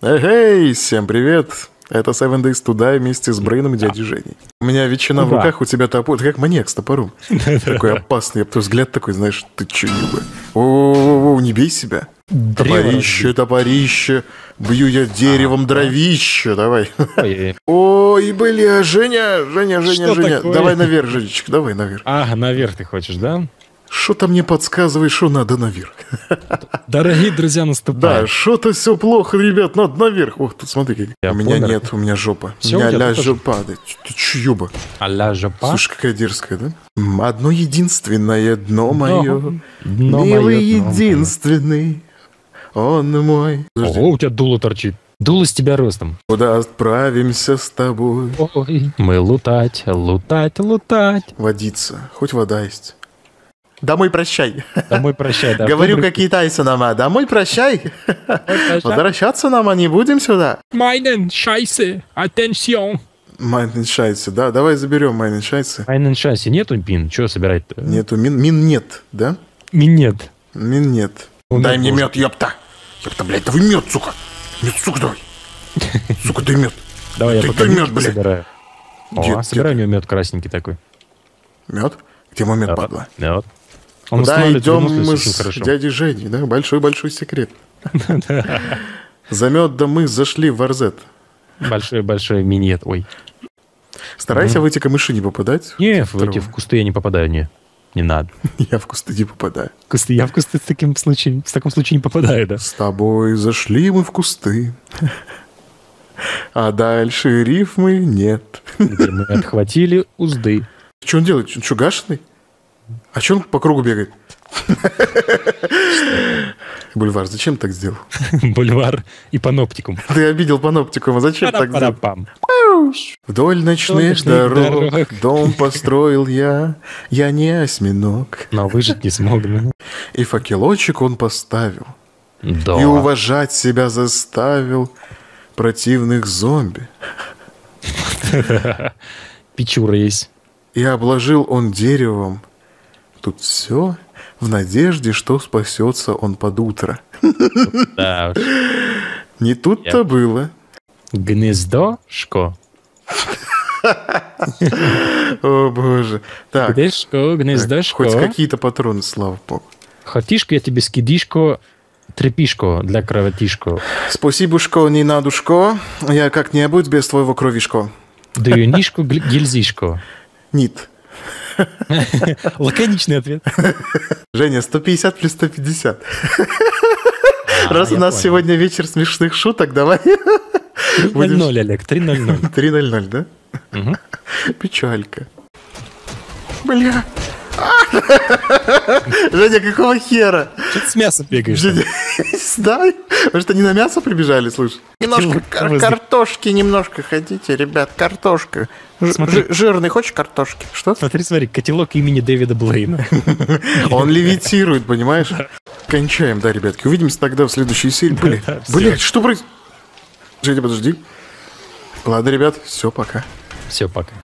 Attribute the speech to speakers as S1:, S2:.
S1: Эй, всем привет! Это Seven Days to Die вместе с Брейном и дядей Женей. У меня ветчина в руках, у тебя топор. Ты как маньяк с топором. Такой опасный. Я бы взгляд такой, знаешь, ты че, Юга? О, не бей себя. Топорище. Бью я деревом дровище. Давай. Ой, бля, Женя. Давай наверх, Женечка, давай наверх.
S2: Ага, наверх ты хочешь, да?
S1: Что-то мне подсказывает, что надо наверх.
S2: Дорогие друзья, наступает.
S1: Да, что-то все плохо, ребят, надо наверх. Ох, тут смотри, у меня нет, у меня жопа. У меня ля жопа. Ты чьюба?
S2: А ля жопа?
S1: Слушай, какая дерзкая, да? Одно единственное дно мое. Милый единственный, он мой.
S2: Ого, у тебя дуло торчит. Дуло с тебя ростом.
S1: Куда отправимся с тобой?
S2: Ой, мы лутать.
S1: Водиться, хоть вода есть. Домой прощай.
S2: Домой прощай, да.
S1: Говорю, как китайцы нам, домой прощай. Возвращаться нам, не будем сюда.
S2: Майнен шайсе, attention.
S1: Майнен шайсе, да, давай заберем майнен шайсе.
S2: Майнен шайсе, нету пин, что собирать-то?
S1: Нету, мин нет, да?
S2: Мин нет.
S1: Мин нет. Дай мне мед, ёпта. Ёпта, блядь, давай мед, сука. Мед, сука, давай. Сука, дай мед.
S2: Давай, я пока
S1: мед, блядь.
S2: собираю. Собираю у него мед красненький такой.
S1: Мед? Где мой мед, падла?
S2: Мед.
S1: Куда идем мы с дядей Женей, да? Большой-большой секрет. За медом мы зашли в Варзет.
S2: Большой-большой минет, ой.
S1: Старайся в эти камыши не попадать.
S2: Не, в эти кусты я не попадаю, не надо.
S1: Я в кусты не попадаю.
S2: Я в кусты в таком случае не попадаю, да.
S1: С тобой зашли мы в кусты, а дальше рифмы нет.
S2: Где мы отхватили узды.
S1: Что он делает? Он что, гашеный? А что он по кругу бегает? Бульвар, зачем так сделал?
S2: Бульвар и паноптикум.
S1: Ты обидел паноптикум, а зачем так сделал? Вдоль ночных дорог дом построил я не осьминог.
S2: Но выжить не смог, да?
S1: И факелочек он поставил.
S2: Да.
S1: И уважать себя заставил противных зомби.
S2: Печура есть. И
S1: обложил он деревом тут все в надежде, что спасется он под утро.
S2: Да уж.
S1: Не тут-то было.
S2: Гнездошко.
S1: О, боже. Так.
S2: Гнездошко.
S1: Хоть какие-то патроны, слава богу.
S2: Хотишко, я тебе скидишко, трепишко для кровотишко.
S1: Спасибушко, не надушко. Я как-нибудь без твоего кровишко.
S2: Дюнишко, гильзишко.
S1: Нит.
S2: Лаконичный ответ.
S1: Женя, 150 плюс 150. Раз у нас сегодня вечер смешных шуток, давай.
S2: 3:00, Олег, 3:00.
S1: 3:00, да? Печалька. Бля. Женя, какого хера?
S2: Что ты с мясом бегаешь?
S1: Знаю. Вы что, не на мясо прибежали, слушай? Немножко картошки немножко хотите, ребят, картошка. Жирный, хочешь картошки? Что?
S2: Смотри, котелок имени Дэвида Блейна.
S1: Он левитирует, понимаешь? Кончаем, да, ребятки. Увидимся тогда в следующей серии. Блядь, что происходит? Женя, подожди. Ладно, ребят, все, пока.
S2: Все, пока.